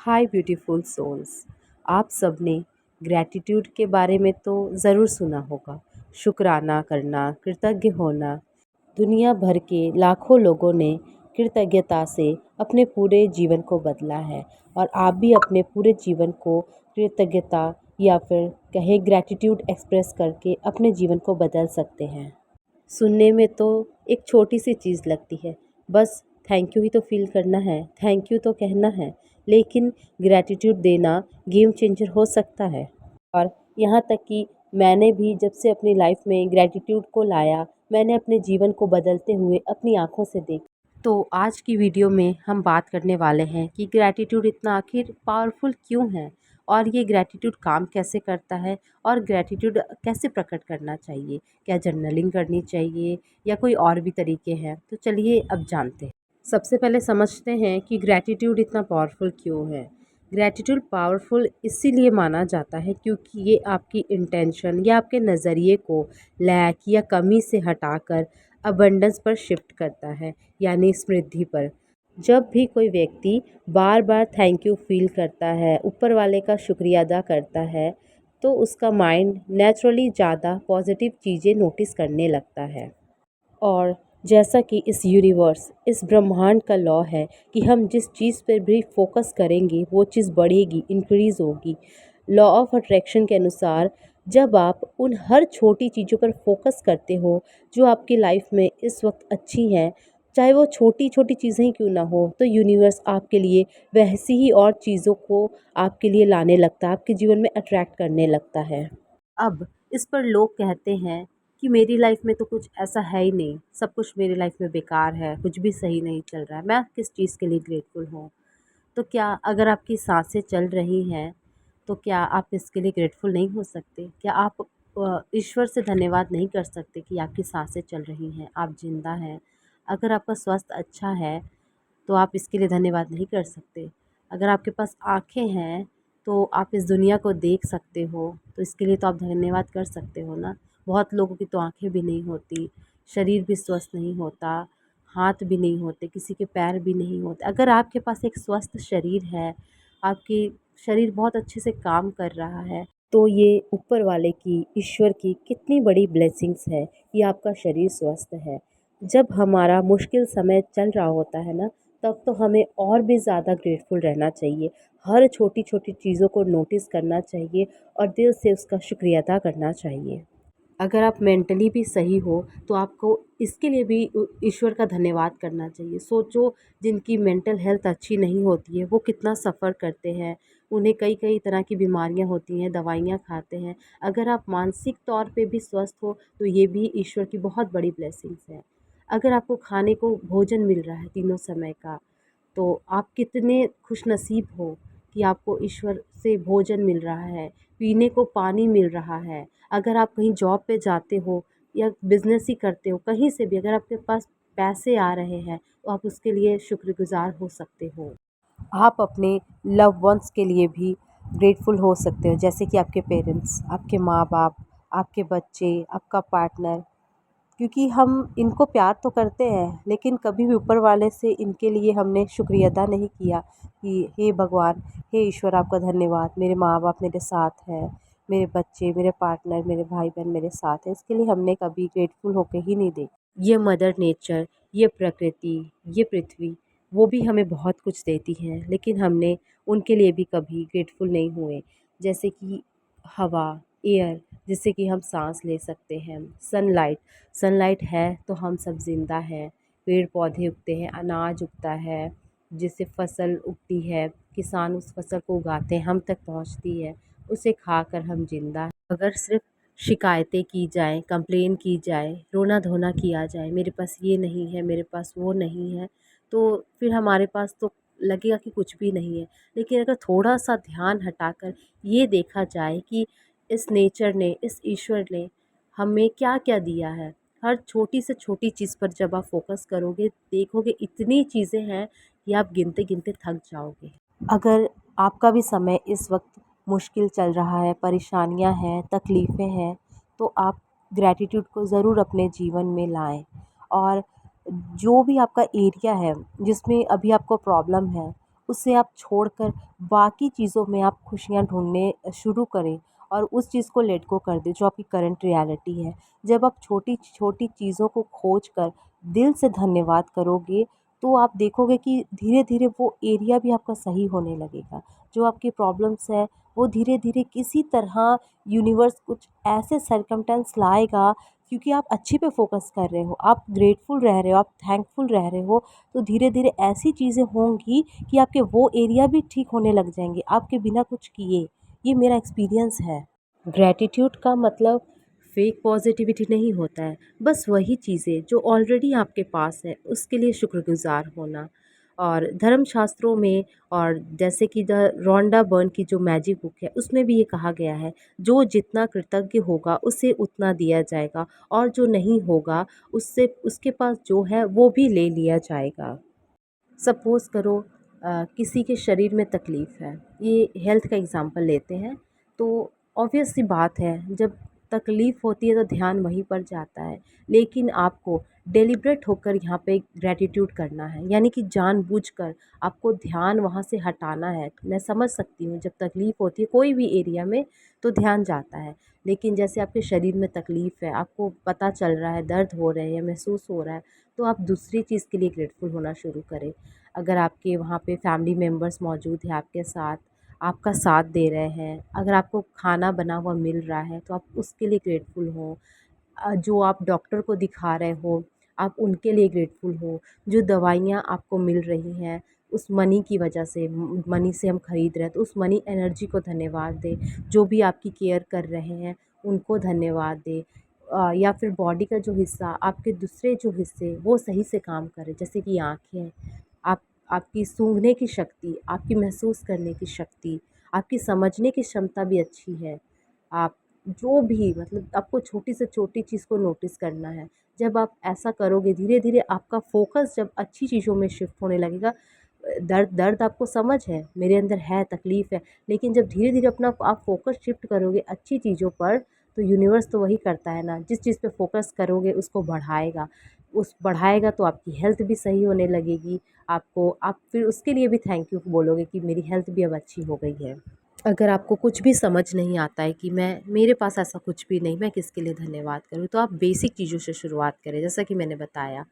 हाय beautiful souls. आप सबने gratitude के बारे में तो ज़रूर सुना होगा। शुक्राना करना, कृतज्ञ होना। दुनिया भर के लाखों लोगों ने कृतज्ञता से अपने पूरे जीवन को बदला है और आप भी अपने पूरे जीवन को कृतज्ञता या फिर कहें ग्रैटिट्यूड एक्सप्रेस करके अपने जीवन को बदल सकते हैं। सुनने में तो एक छोटी सी चीज़ लगती है, बस थैंक यू ही तो फील करना है, थैंक यू तो कहना है। लेकिन ग्रैटिट्यूड देना गेम चेंजर हो सकता है। और यहाँ तक कि मैंने भी जब से अपनी लाइफ में ग्रैटिट्यूड को लाया, मैंने अपने जीवन को बदलते हुए अपनी आंखों से देखा। तो आज की वीडियो में हम बात करने वाले हैं कि ग्रैटिट्यूड इतना आखिर पावरफुल क्यों है और ये ग्रैटिट्यूड काम कैसे करता है और ग्रैटिट्यूड कैसे प्रकट करना चाहिए। क्या जर्नलिंग करनी चाहिए या कोई और भी तरीके हैं? तो चलिए अब जानते हैं। सबसे पहले समझते हैं कि ग्रैटिट्यूड इतना पावरफुल क्यों है। ग्रैटिट्यूड पावरफुल इसीलिए माना जाता है क्योंकि ये आपकी इंटेंशन या आपके नज़रिए को लैक या कमी से हटाकर अबंडेंस पर शिफ्ट करता है, यानी समृद्धि पर। जब भी कोई व्यक्ति बार बार थैंक यू फील करता है, ऊपर वाले का शुक्रिया अदा करता है, तो उसका माइंड नेचुरली ज़्यादा पॉजिटिव चीज़ें नोटिस करने लगता है। और जैसा कि इस ब्रह्मांड का लॉ है कि हम जिस चीज़ पर भी फोकस करेंगे वो चीज़ बढ़ेगी, इंक्रीज़ होगी। लॉ ऑफ अट्रैक्शन के अनुसार जब आप उन हर छोटी चीज़ों पर फोकस करते हो जो आपकी लाइफ में इस वक्त अच्छी हैं, चाहे वो छोटी छोटी चीज़ें ही क्यों ना हो, तो यूनिवर्स आपके लिए वैसी ही और चीज़ों को आपके लिए लाने लगता है, आपके जीवन में अट्रैक्ट करने लगता है। अब इस पर लोग कहते हैं कि मेरी लाइफ में तो कुछ ऐसा है ही नहीं, सब कुछ मेरी लाइफ में बेकार है, कुछ भी सही नहीं चल रहा है, मैं किस चीज़ के लिए ग्रेटफुल हूँ। तो क्या अगर आपकी सांसें चल रही हैं तो क्या आप इसके लिए ग्रेटफुल नहीं हो सकते? क्या आप ईश्वर से धन्यवाद नहीं कर सकते कि आपकी सांसें चल रही हैं, आप जिंदा हैं? अगर आपका स्वास्थ्य अच्छा है तो आप इसके लिए धन्यवाद नहीं कर सकते? अगर आपके पास आँखें हैं तो आप इस दुनिया को देख सकते हो, तो इसके लिए तो आप धन्यवाद कर सकते हो ना। बहुत लोगों की तो आँखें भी नहीं होती, शरीर भी स्वस्थ नहीं होता, हाथ भी नहीं होते, किसी के पैर भी नहीं होते। अगर आपके पास एक स्वस्थ शरीर है, आपकी शरीर बहुत अच्छे से काम कर रहा है, तो ये ऊपर वाले की, ईश्वर की कितनी बड़ी ब्लेसिंग्स है कि आपका शरीर स्वस्थ है। जब हमारा मुश्किल समय चल रहा होता है ना, तब तो हमें और भी ज़्यादा ग्रेटफुल रहना चाहिए। हर छोटी छोटी चीज़ों को नोटिस करना चाहिए और दिल से उसका शुक्रिया अदा करना चाहिए। अगर आप मेंटली भी सही हो तो आपको इसके लिए भी ईश्वर का धन्यवाद करना चाहिए। सोचो, जिनकी मेंटल हेल्थ अच्छी नहीं होती है वो कितना सफ़र करते हैं, उन्हें कई कई तरह की बीमारियां होती हैं, दवाइयां खाते हैं। अगर आप मानसिक तौर पे भी स्वस्थ हो तो ये भी ईश्वर की बहुत बड़ी ब्लेसिंग्स है। अगर आपको खाने को भोजन मिल रहा है तीनों समय का, तो आप कितने खुशनसीब हो कि आपको ईश्वर से भोजन मिल रहा है, पीने को पानी मिल रहा है। अगर आप कहीं जॉब पे जाते हो या बिज़नेस ही करते हो, कहीं से भी अगर आपके पास पैसे आ रहे हैं तो आप उसके लिए शुक्रगुज़ार हो सकते हो। आप अपने लव वंस के लिए भी ग्रेटफुल हो सकते हो, जैसे कि आपके पेरेंट्स, आपके माँ-बाप, आपके बच्चे, आपका पार्टनर। क्योंकि हम इनको प्यार तो करते हैं, लेकिन कभी भी ऊपर वाले से इनके लिए हमने शुक्रिया अदा नहीं किया कि हे भगवान, हे ईश्वर, आपका धन्यवाद, मेरे माँ-बाप मेरे साथ हैं, मेरे बच्चे, मेरे पार्टनर, मेरे भाई-बहन मेरे साथ हैं। इसके लिए हमने कभी ग्रेटफुल होके ही नहीं देखा। ये मदर नेचर, ये प्रकृति, ये पृथ्वी, वो भी हमें बहुत कुछ देती हैं, लेकिन हमने उनके लिए भी कभी ग्रेटफुल नहीं हुए। जैसे कि हवा, एयर, जिससे कि हम सांस ले सकते हैं। सनलाइट, सनलाइट है तो हम सब ज़िंदा हैं। पेड़ पौधे उगते हैं, अनाज उगता है, जिससे फसल उगती है, किसान उस फसल को उगाते हैं, हम तक पहुंचती है, उसे खाकर हम जिंदा हैं। अगर सिर्फ शिकायतें की जाएं, कंप्लेन की जाए, रोना धोना किया जाए, मेरे पास ये नहीं है, मेरे पास वो नहीं है, तो फिर हमारे पास तो लगेगा कि कुछ भी नहीं है। लेकिन अगर थोड़ा सा ध्यान हटाकर ये देखा जाए कि इस नेचर ने, इस ईश्वर ने हमें क्या क्या दिया है, हर छोटी से छोटी चीज़ पर जब आप फोकस करोगे, देखोगे इतनी चीज़ें हैं कि आप गिनते गिनते थक जाओगे। अगर आपका भी समय इस वक्त मुश्किल चल रहा है, परेशानियां हैं, तकलीफ़ें हैं, तो आप ग्रैटिट्यूड को ज़रूर अपने जीवन में लाएं। और जो भी आपका एरिया है जिसमें अभी आपको प्रॉब्लम है, उसे आप छोड़कर बाकी चीज़ों में आप खुशियाँ ढूँढने शुरू करें और उस चीज़ को लेट गो कर दें जो आपकी करंट रियलिटी है। जब आप छोटी-छोटी चीज़ों को खोज कर दिल से धन्यवाद करोगे, तो आप देखोगे कि धीरे-धीरे वो एरिया भी आपका सही होने लगेगा। जो आपकी प्रॉब्लम्स है, वो धीरे-धीरे किसी तरह यूनिवर्स कुछ ऐसे सर्कमस्टेंस लाएगा, क्योंकि आप अच्छे पे फ़ोकस कर रहे हो, आप ग्रेटफुल रह रहे हो, आप थैंकफुल रह रहे हो, तो धीरे-धीरे ऐसी चीज़ें होंगी कि आपके वो एरिया भी ठीक होने लग जाएँगे, आपके बिना कुछ किए। ये मेरा एक्सपीरियंस है। ग्रैटिट्यूड का मतलब फेक पॉजिटिविटी नहीं होता है, बस वही चीज़ें जो ऑलरेडी आपके पास है उसके लिए शुक्रगुज़ार होना। और धर्मशास्त्रों में, और जैसे कि द रोंडा बर्न की जो मैजिक बुक है उसमें भी ये कहा गया है, जो जितना कृतज्ञ होगा उसे उतना दिया जाएगा, और जो नहीं होगा उससे उसके पास जो है वो भी ले लिया जाएगा। सपोज़ करो किसी के शरीर में तकलीफ़ है, ये हेल्थ का एग्ज़ाम्पल लेते हैं, तो ऑब्वियस सी बात है, जब तकलीफ़ होती है तो ध्यान वहीं पर जाता है। लेकिन आपको डेलिब्रेट होकर यहाँ पे ग्रैटिट्यूड करना है, यानी कि जानबूझकर आपको ध्यान वहाँ से हटाना है। मैं समझ सकती हूँ, जब तकलीफ़ होती है कोई भी एरिया में तो ध्यान जाता है, लेकिन जैसे आपके शरीर में तकलीफ़ है, आपको पता चल रहा है, दर्द हो रहे हैं या महसूस हो रहा है, तो आप दूसरी चीज़ के लिए ग्रेटफुल होना शुरू करें। अगर आपके वहाँ पे फैमिली मेम्बर्स मौजूद हैं आपके साथ, आपका साथ दे रहे हैं, अगर आपको खाना बना हुआ मिल रहा है तो आप उसके लिए ग्रेटफुल हों। जो आप डॉक्टर को दिखा रहे हो, आप उनके लिए ग्रेटफुल हो। जो दवाइयाँ आपको मिल रही हैं उस मनी की वजह से, मनी से हम खरीद रहे हैं तो उस मनी एनर्जी को धन्यवाद दें। जो भी आपकी केयर कर रहे हैं उनको धन्यवाद दें। या फिर बॉडी का जो हिस्सा, आपके दूसरे जो हिस्से वो सही से काम करें, जैसे कि आँखें, आप आपकी सूंघने की शक्ति, आपकी महसूस करने की शक्ति, आपकी समझने की क्षमता भी अच्छी है। आप जो भी, मतलब आपको छोटी से छोटी चीज़ को नोटिस करना है। जब आप ऐसा करोगे, धीरे-धीरे आपका फ़ोकस जब अच्छी चीज़ों में शिफ्ट होने लगेगा, दर्द दर्द आपको समझ है, मेरे अंदर है, तकलीफ़ है, लेकिन जब धीरे-धीरे अपना आप फ़ोकस शिफ्ट करोगे अच्छी चीज़ों पर, तो यूनिवर्स तो वही करता है ना, जिस चीज़ पे फ़ोकस करोगे उसको बढ़ाएगा। बढ़ाएगा तो आपकी हेल्थ भी सही होने लगेगी। आप फिर उसके लिए भी थैंक यू बोलोगे कि मेरी हेल्थ भी अब अच्छी हो गई है। अगर आपको कुछ भी समझ नहीं आता है कि मैं मेरे पास ऐसा कुछ भी नहीं, मैं किसके लिए धन्यवाद करूँ, तो आप बेसिक चीज़ों से शुरुआत करें, जैसा कि मैंने बताया।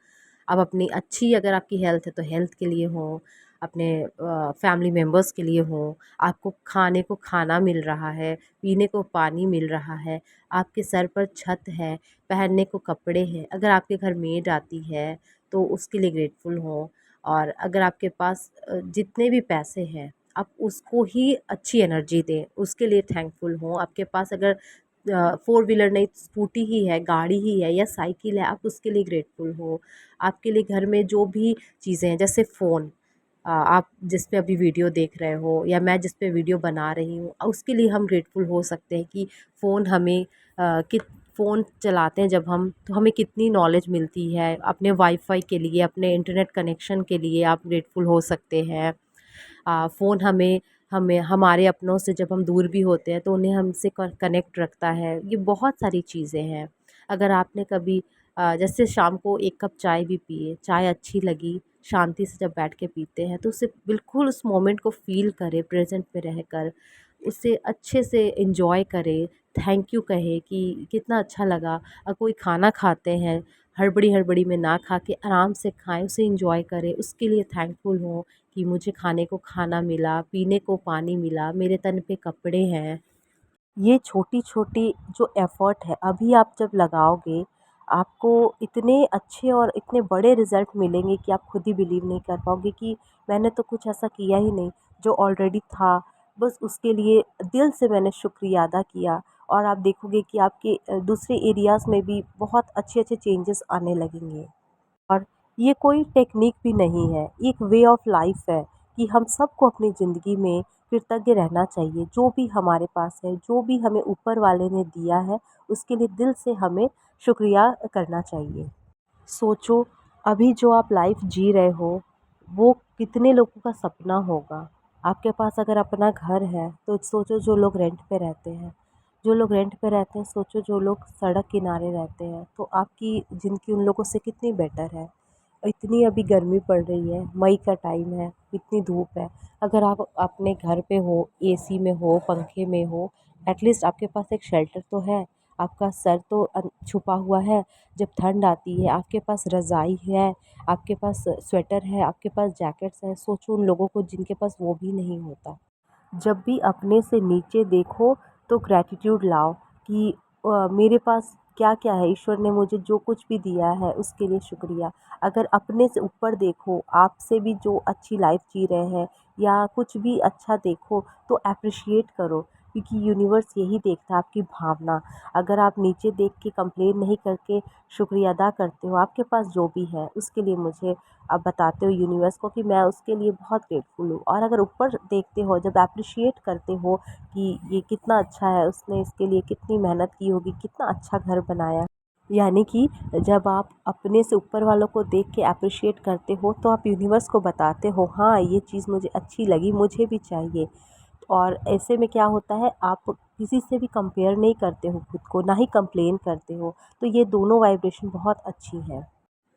आप अपनी अच्छी, अगर आपकी हेल्थ है तो हेल्थ के लिए हो, अपने फैमिली मेम्बर्स के लिए हो, आपको खाने को खाना मिल रहा है, पीने को पानी मिल रहा है, आपके सर पर छत है, पहनने को कपड़े हैं, अगर आपके घर मेड आती है तो उसके लिए ग्रेटफुल हो। और अगर आपके पास जितने भी पैसे हैं, आप उसको ही अच्छी एनर्जी दें, उसके लिए थैंकफुल हों। आपके पास अगर फ़ोर व्हीलर नहीं, स्कूटी ही है, गाड़ी ही है या साइकिल है, आप उसके लिए ग्रेटफुल हो। आपके लिए घर में जो भी चीज़ें हैं, जैसे फ़ोन, आप जिस पे अभी वीडियो देख रहे हो या मैं जिस पे वीडियो बना रही हूँ, उसके लिए हम ग्रेटफुल हो सकते हैं कि फ़ोन हमें कित फ़ोन चलाते हैं जब हम, तो हमें कितनी नॉलेज मिलती है। अपने वाईफ़ाई के लिए, अपने इंटरनेट कनेक्शन के लिए आप ग्रेटफुल हो सकते हैं। फ़ोन हमें हमें हमारे अपनों से जब हम दूर भी होते हैं तो उन्हें हमसे कनेक्ट रखता है। ये बहुत सारी चीज़ें हैं। अगर आपने कभी जैसे शाम को एक कप चाय भी पिए, चाय अच्छी लगी, शांति से जब बैठ के पीते हैं तो उसे बिल्कुल उस मोमेंट को फ़ील करें, प्रेज़ेंट में रहकर, उसे अच्छे से एन्जॉय करें, थैंक यू कहें कि कितना अच्छा लगा। कोई खाना खाते हैं, हड़बड़ी-हड़बड़ी में ना खा के आराम से खाएँ, उसे एन्जॉय करें, उसके लिए थैंकफुल हों कि मुझे खाने को खाना मिला, पीने को पानी मिला, मेरे तन पे कपड़े हैं। ये छोटी-छोटी जो एफ़र्ट है, अभी आप जब लगाओगे, आपको इतने अच्छे और इतने बड़े रिज़ल्ट मिलेंगे कि आप खुद ही बिलीव नहीं कर पाओगे कि मैंने तो कुछ ऐसा किया ही नहीं, जो ऑलरेडी था। बस उसके लिए दिल से मैंने शुक्रिया अदा किया, और आप देखोगे कि आपके दूसरे एरियाज़ में भी बहुत अच्छे-अच्छे चेंजेस आने लगेंगे। और ये कोई टेक्निक भी नहीं है, एक वे ऑफ लाइफ है कि हम सबको अपनी ज़िंदगी में कृतज्ञ रहना चाहिए। जो भी हमारे पास है, जो भी हमें ऊपर वाले ने दिया है, उसके लिए दिल से हमें शुक्रिया करना चाहिए। सोचो, अभी जो आप लाइफ जी रहे हो, वो कितने लोगों का सपना होगा। आपके पास अगर अपना घर है, तो सोचो जो लोग रेंट पे रहते हैं। जो लोग रेंट पे रहते हैं, सोचो जो लोग सड़क किनारे रहते हैं, तो आपकी ज़िंदगी उन लोगों से कितनी बेटर है। इतनी अभी गर्मी पड़ रही है, मई का टाइम है, इतनी धूप है। अगर आप अपने घर पे हो, एसी में हो, पंखे में हो, एटलीस्ट आपके पास एक शेल्टर तो है। आपका सर तो छुपा हुआ है। जब ठंड आती है आपके पास रज़ाई है, आपके पास स्वेटर है, आपके पास जैकेट्स हैं। सोचो उन लोगों को जिनके पास वो भी नहीं होता। जब भी अपने से नीचे देखो तो ग्रैटिट्यूड लाओ कि मेरे पास क्या-क्या है, ईश्वर ने मुझे जो कुछ भी दिया है उसके लिए शुक्रिया। अगर अपने से ऊपर देखो, आपसे भी जो अच्छी लाइफ जी रहे हैं या कुछ भी अच्छा देखो तो एप्रिशिएट करो, क्योंकि यूनिवर्स यही देखता है आपकी भावना। अगर आप नीचे देख के कंप्लेन नहीं करके शुक्रिया अदा करते हो, आपके पास जो भी है उसके लिए मुझे आप बताते हो यूनिवर्स को कि मैं उसके लिए बहुत ग्रेटफुल हूँ। और अगर ऊपर देखते हो, जब एप्रिशिएट करते हो कि ये कितना अच्छा है, उसने इसके लिए कितनी मेहनत की होगी, कितना अच्छा घर बनाया, यानी कि जब आप अपने से ऊपर वालों को देख के एप्रिशिएट करते हो तो आप यूनिवर्स को बताते हो हाँ ये चीज़ मुझे अच्छी लगी, मुझे भी चाहिए। और ऐसे में क्या होता है, आप किसी से भी कंपेयर नहीं करते हो खुद को, ना ही कंप्लेन करते हो। तो ये दोनों वाइब्रेशन बहुत अच्छी है।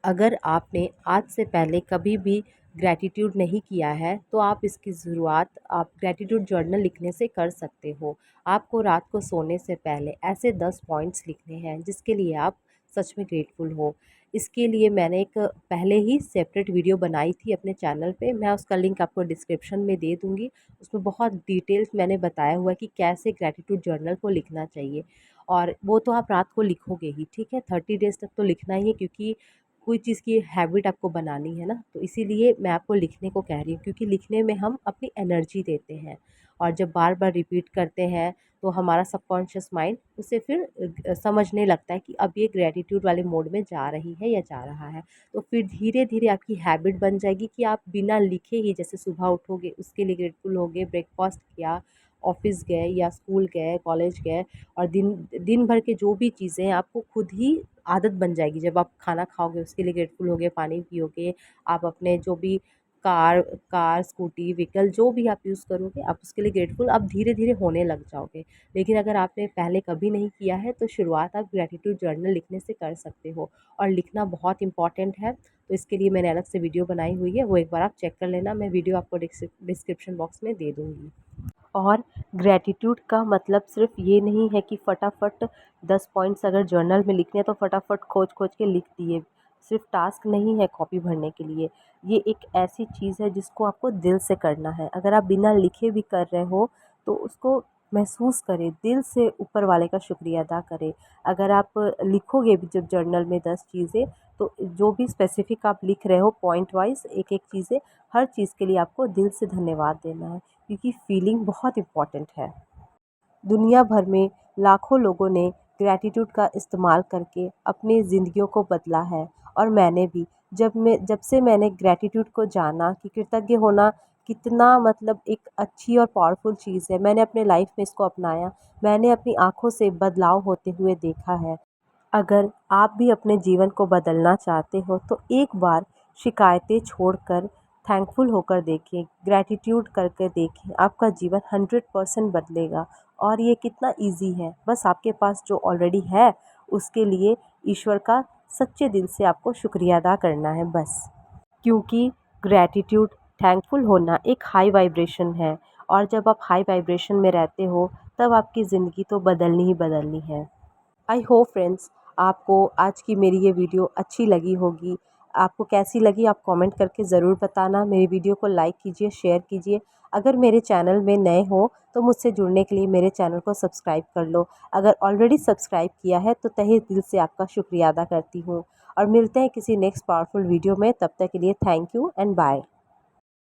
अगर आपने आज से पहले कभी भी ग्रैटिट्यूड नहीं किया है तो आप इसकी शुरुआत आप ग्रैटिट्यूड जर्नल लिखने से कर सकते हो। आपको रात को सोने से पहले ऐसे 10 पॉइंट्स लिखने हैं जिसके लिए आप सच में ग्रेटफुल हो। इसके लिए मैंने एक पहले ही सेपरेट वीडियो बनाई थी अपने चैनल पे, मैं उसका लिंक आपको डिस्क्रिप्शन में दे दूँगी। उसमें बहुत डिटेल्स मैंने बताया हुआ है कि कैसे ग्रैटिट्यूड जर्नल को लिखना चाहिए। और वो तो आप रात को लिखोगे ही, ठीक है? 30 डेज़ तक तो लिखना ही है, क्योंकि कोई चीज़ की हैबिट आपको बनानी है ना, तो इसीलिए मैं आपको लिखने को कह रही हूँ, क्योंकि लिखने में हम अपनी एनर्जी देते हैं। और जब बार बार रिपीट करते हैं तो हमारा सबकॉन्शियस माइंड उसे फिर समझने लगता है कि अब ये ग्रेटिट्यूड वाले मोड में जा रही है या जा रहा है। तो फिर धीरे धीरे आपकी हैबिट बन जाएगी कि आप बिना लिखे ही, जैसे सुबह उठोगे उसके लिए ग्रेटफुल होगे, ब्रेकफास्ट किया, ऑफिस गए या स्कूल गए, कॉलेज गए, और दिन दिन भर के जो भी चीज़ें हैं आपको खुद ही आदत बन जाएगी। जब आप खाना खाओगे उसके लिए ग्रेटफुल होगे, पानी पियोगे, आप अपने जो भी कार कार, स्कूटी, व्हीकल जो भी आप यूज़ करोगे आप उसके लिए ग्रेटफुल आप धीरे-धीरे होने लग जाओगे। लेकिन अगर आपने पहले कभी नहीं किया है तो शुरुआत आप ग्रैटिट्यूड जर्नल लिखने से कर सकते हो। और लिखना बहुत इम्पॉर्टेंट है, तो इसके लिए मैंने अलग से वीडियो बनाई हुई है, वो एक बार आप चेक कर लेना, मैं वीडियो आपको डिस्क्रिप्शन बॉक्स में दे दूँगी। और ग्रैटिट्यूड का मतलब सिर्फ ये नहीं है कि फटाफट 10 पॉइंट्स अगर जर्नल में लिखने हैं तो फटाफट खोज-खोज के लिख दिए। सिर्फ टास्क नहीं है कॉपी भरने के लिए। ये एक ऐसी चीज़ है जिसको आपको दिल से करना है। अगर आप बिना लिखे भी कर रहे हो तो उसको महसूस करें, दिल से ऊपर वाले का शुक्रिया अदा करें। अगर आप लिखोगे भी जब जर्नल में 10 चीज़ें, तो जो भी स्पेसिफ़िक आप लिख रहे हो पॉइंट वाइज़ एक-एक चीज़ें, हर चीज़ के लिए आपको दिल से धन्यवाद देना है। क्योंकि फीलिंग बहुत इम्पॉर्टेंट है। दुनिया भर में लाखों लोगों ने ग्रैटिट्यूड का इस्तेमाल करके अपनी ज़िंदगियों को बदला है, और मैंने भी जब से मैंने ग्रैटिट्यूड को जाना कि कृतज्ञ होना कितना मतलब एक अच्छी और पावरफुल चीज़ है, मैंने अपने लाइफ में इसको अपनाया। मैंने अपनी आँखों से बदलाव होते हुए देखा है। अगर आप भी अपने जीवन को बदलना चाहते हो तो एक बार शिकायतें छोड़कर थैंकफुल होकर देखें, ग्रैटिट्यूड करके देखें, आपका जीवन 100% बदलेगा। और ये कितना इजी है, बस आपके पास जो ऑलरेडी है उसके लिए ईश्वर का सच्चे दिल से आपको शुक्रिया अदा करना है बस। क्योंकि ग्रैटिट्यूड, थैंकफुल होना एक हाई वाइब्रेशन है, और जब आप हाई वाइब्रेशन में रहते हो तब आपकी ज़िंदगी तो बदलनी ही बदलनी है। आई होप फ्रेंड्स आपको आज की मेरी ये वीडियो अच्छी लगी होगी। आपको कैसी लगी आप कमेंट करके ज़रूर बताना। मेरी वीडियो को लाइक कीजिए, शेयर कीजिए। अगर मेरे चैनल में नए हो तो मुझसे जुड़ने के लिए मेरे चैनल को सब्सक्राइब कर लो। अगर ऑलरेडी सब्सक्राइब किया है तो तहे दिल से आपका शुक्रिया अदा करती हूँ। और मिलते हैं किसी नेक्स्ट पावरफुल वीडियो में, तब तक के लिए थैंक यू एंड बाय।